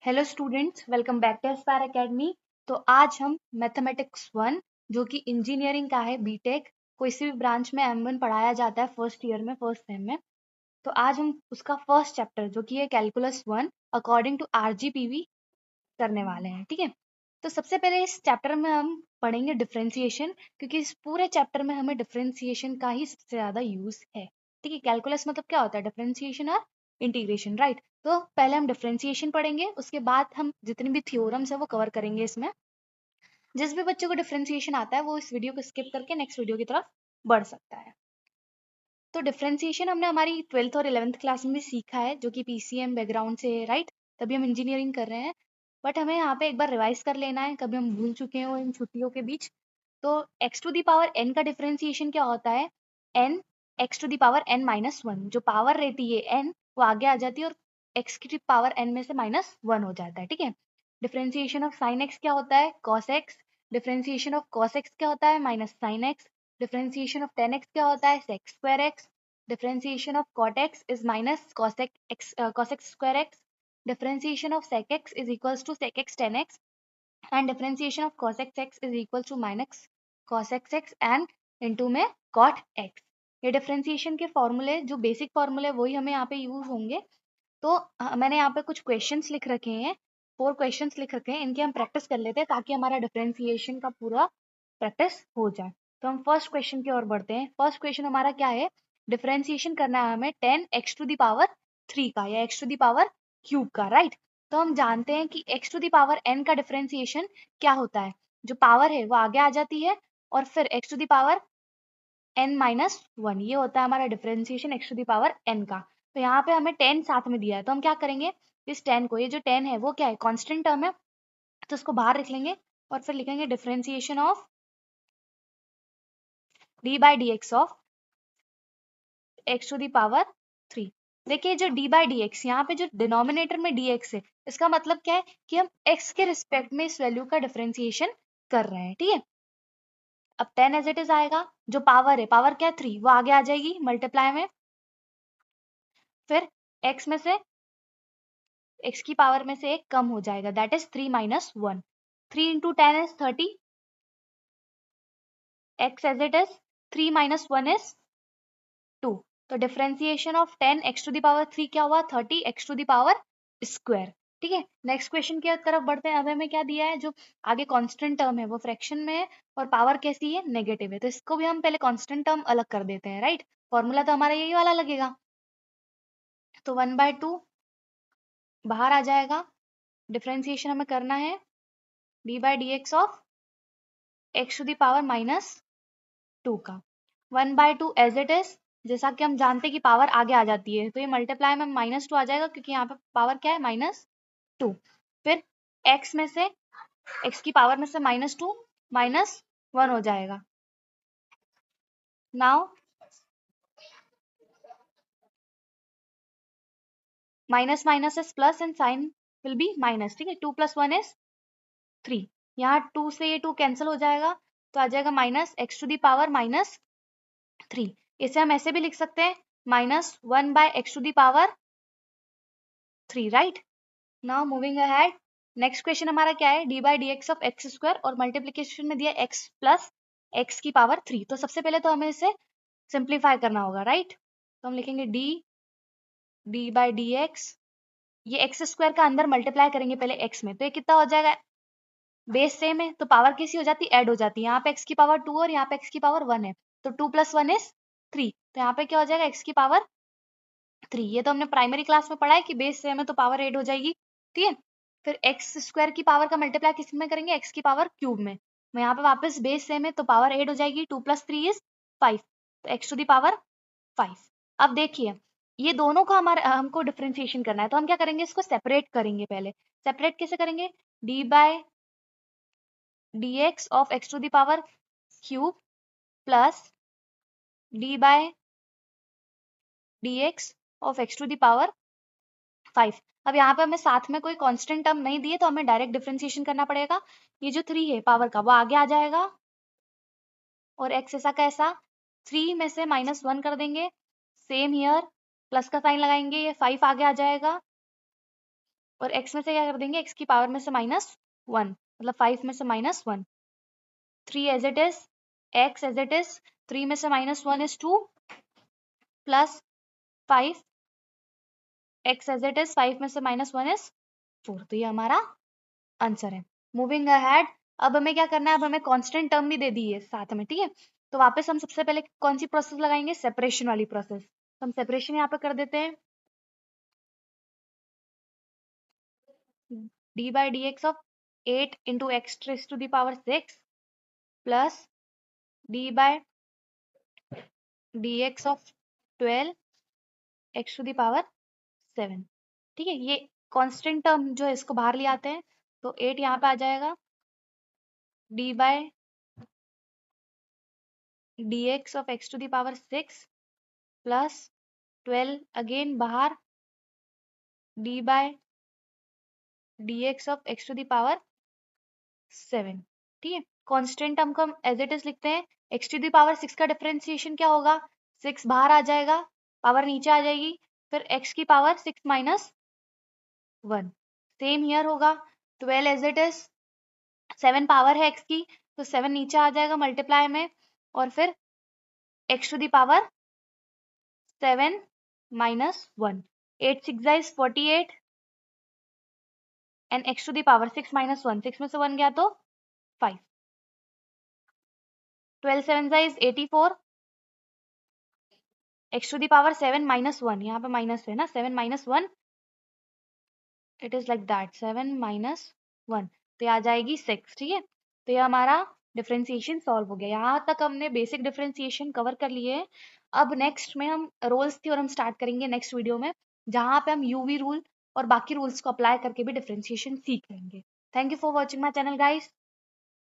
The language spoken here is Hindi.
Hello students, welcome back to Aspire Academy. तो आज हम मैथमेटिक्स 1 जो कि इंजीनियरिंग का है, बीटेक कोई सी भी ब्रांच में M1 पढ़ाया जाता है फर्स्ट ईयर में, फर्स्ट सेम में। तो आज हम उसका फर्स्ट चैप्टर जो कि है कैलकुलस 1 अकॉर्डिंग टू आरजीपीवी करने वाले हैं। ठीक है, तो सबसे पहले इस चैप्टर में हम पढ़ेंगे डिफरेंशिएशन, क्योंकि इस पूरे चैप्टर में हमें डिफरेंशिएशन का ही सबसे ज्यादा यूज है। ठीक है, कैलकुलस मतलब क्या होता है? डिफरेंशिएशन और इंटीग्रेशन, राइट। तो पहले हम डिफरेंशिएशन पढ़ेंगे, उसके बाद हम जितनी भी थ्योरम्स है वो कवर करेंगे इसमें। जिस भी बच्चे को डिफरेंशिएशन आता है वो इस वीडियो को स्किप करके नेक्स्ट वीडियो की तरफ बढ़ सकता है। तो डिफरेंशिएशन हमने हमारी 12th और 11th क्लास में भी सीखा है, जो कि पीसीएम बैकग्राउंड से है, राइट। तभी हम इंजीनियरिंग कर रहे हैं, बट हमें यहाँ पे एक बार रिवाइज कर लेना है, कभी हम भूल चुके हो इन छुट्टियों के बीच। तो x to the power n का डिफरेंशिएशन क्या होता है? n x to the power n minus one, जो पावर रहती है n वो आगे आ जाती है और x की पावर n में से माइनस वन हो जाता है। ठीक है, डिफरेंशिएशन ऑफ साइन x क्या होता है? cos x। Differentiation of cos x क्या होता है? Minus sine x। Differentiation of tan x क्या होता है? sec square x। Differentiation of cot x is minus cos x square x। Differentiation of sec x is equals to sec x tan x, and differentiation of cos x is equal to minus cos x and into में cot x। ये डिफरेंशिएशन के फॉर्मूले, जो बेसिक फॉर्मूले वही हमें यहाँ पे यूज होंगे। तो मैंने यहाँ पे कुछ क्वेश्चंस लिख रखे हैं, 4 क्वेश्चंस लिख रखे हैं, इनकी हम प्रैक्टिस कर लेते हैं ताकि हमारा डिफरेंशिएशन का पूरा प्रैक्टिस हो जाए। तो हम फर्स्ट क्वेश्चन की ओर बढ़ते हैं। फर्स्ट क्वेश्चन हमारा क्या है? डिफरेंशिएशन करना है हमें 10x टू दी पावर 3 का या x to the power cube का, राइट। तो हम जानते हैं कि x to the power n का डिफरेंशिएशन क्या होता है? जो पावर है वो आगे आ जाती है और फिर x to the power n minus one, ये होता है हमारा differentiation x to the power n का। तो यहाँ पे हमें 10 साथ में दिया है, तो हम क्या करेंगे? इस 10 को, ये जो 10 है वो क्या है? कांस्टेंट टर्म है, तो इसको बाहर लिख लेंगे और फिर लिखेंगे differentiation of D by D x of x to the power 3। देखिए, जो डी बाई डी एक्स, यहाँ पे जो डिनोमिनेटर में डी एक्स है, इसका मतलब क्या है कि हम x के रिस्पेक्ट में इस वैल्यू का डिफरेंशिएशन कर रहे हैं। ठीक है, अब 10 एज इट इज आएगा, जो पावर है, पावर क्या है? 3, वो आगे आ जाएगी मल्टीप्लाई में, फिर x में से, x की पावर में से एक कम हो जाएगा, that is 3 minus one. 3 into 10 is 30, x as it is, 3 minus one is 2। तो differentiation of 10 x to the power 3 क्या हुआ? 30 x to the power square. ठीक है, नेक्स्ट क्वेश्चन की तरफ बढ़ते हैं। अब हमें क्या दिया है? जो आगे कांस्टेंट टर्म है वो फ्रैक्शन में है और पावर कैसी है? नेगेटिव है, तो इसको भी हम पहले कांस्टेंट टर्म अलग कर देते हैं, राइट। फॉर्मूला तो हमारा यही वाला लगेगा, तो 1/2 बाहर आ जाएगा। डिफरेंशिएशन हमें करना है D by D x of x to the power minus 2 का। 1/2 एज इट इज, जैसा कि हम जानते हैं कि पावर आगे आ जाती है, तो ये मल्टीप्लाई में माइनस टू आ जाएगा, क्योंकि यहाँ पे पावर क्या है? Minus two. फिर x में से, x की पावर में से माइनस टू माइनस वन हो जाएगा। Now minus minus is plus and sign will be minus. ठीक है, 2 + 1 इज 3। यहाँ 2 से ये 2 कैंसिल हो जाएगा, तो आ जाएगा minus X to the power minus 3। इसे हम ऐसे भी लिख सकते हैं, -1/x to the power 3, right. Now moving ahead, next question हमारा क्या है? D by D x of X square, और मल्टीप्लीकेशन में दिया x प्लस एक्स की पावर 3। तो सबसे पहले तो हमें इसे सिंप्लीफाई करना होगा, राइट। तो हम लिखेंगे डी बाई डी एक्स, ये एक्स स्क्वायर का अंदर मल्टीप्लाई करेंगे पहले x में, तो ये कितना हो जाएगा? बेस सेम है तो पावर कैसी हो जाती है? ऐड हो जाती है। यहाँ पे x की पावर 2 और यहाँ पे x की पावर 1 है, तो 2 + 1 इज 3। तो यहाँ पे क्या हो जाएगा? x की पावर 3। ये तो हमने प्राइमरी क्लास में पढ़ा है कि बेस सेम है तो पावर ऐड हो जाएगी। ठीक है, फिर एक्स स्क्वायर की पावर का मल्टीप्लाई किस में करेंगे? एक्स की पावर क्यूब में। मैं यहाँ पे वापस बेस सेम है तो पावर ऐड हो जाएगी, 2 + 3 इज 5, तो एक्स टू दी पावर 5। अब देखिए, ये दोनों का हमको डिफरेंशिएशन करना है, तो हम क्या करेंगे? इसको सेपरेट करेंगे पहले। सेपरेट कैसे करेंगे? D by D x of x to the power cube plus D by D x of x to the power 5। अब यहाँ पे हमें साथ में कोई कांस्टेंट टर्म नहीं दिए, तो हमें डायरेक्ट डिफरेंशिएशन करना पड़ेगा। ये जो 3 है पावर का, वो आगे आ जाएगा और x ऐसा कैसा, 3 में से -1 कर देंगे, सेम हियर, प्लस का साइन लगाएंगे, ये 5 आगे आ जाएगा और x में से क्या कर देंगे, x की पावर में से -1, मतलब 5 में से -1, 3 as it is, x as it is, 3 में से -1 is 2 plus 5, x as it is, 5 में से -1 इज 4। तो ये हमारा आंसर है। मूविंग अहेड, अब हमें क्या करना है, अब हमें कांस्टेंट टर्म भी दे दी है साथ में, ठीक है। तो वापस हम सबसे पहले कौन सी प्रोसेस लगाएंगे, सेपरेशन वाली प्रोसेस। तो हम सेपरेशन यहाँ पे कर देते हैं, D by D x of 8 into X raise to the power 6 plus D by D x of 12 X to the power 7, ठीक है। ये कांस्टेंट टर्म जो है इसको बाहर ले आते हैं, तो 8 यहाँ पे आ जाएगा, d by D x of x to the power 6 plus 12 again बाहर, d by D x of x to the power 7, ठीक है। कांस्टेंट टर्म को हम एज इट इज लिखते हैं, एक्स टू द पावर 6 का डिफरेंशिएशन क्या होगा, 6 बाहर आ जाएगा, पावर नीचे आ जाएगी, फिर एक्स की पावर 6 माइनस 1, सेम हियर होगा, 12 एज इट इज, 7 पावर है एक्स की, तो 7 नीचे आ जाएगा मल्टीप्लाई में, और फिर X to the power 7 minus 1, 8 6 is 48 and X to the power 6 minus 1, 6 में से 1 गया तो 5, 12 7 is 84, X to the power 7 minus 1, यहाँ पे माइनस है ना, 7 minus 1, it is like that, 7 minus 1, तो ये आ जाएगी 6, ठीक है। तो ये हमारा डिफरेंशिएशन सॉल्व हो गया। यहाँ तक हमने बेसिक डिफरेंशिएशन कवर कर लिए है। अब नेक्स्ट में हम रोल्स थ्योरम स्टार्ट करेंगे नेक्स्ट वीडियो में, जहाँ पे हम यूवी रूल और बाकी रूल्स को अप्लाई करके भी डिफरेंशिएशन सीख लेंगे। Thank you for watching my channel guys.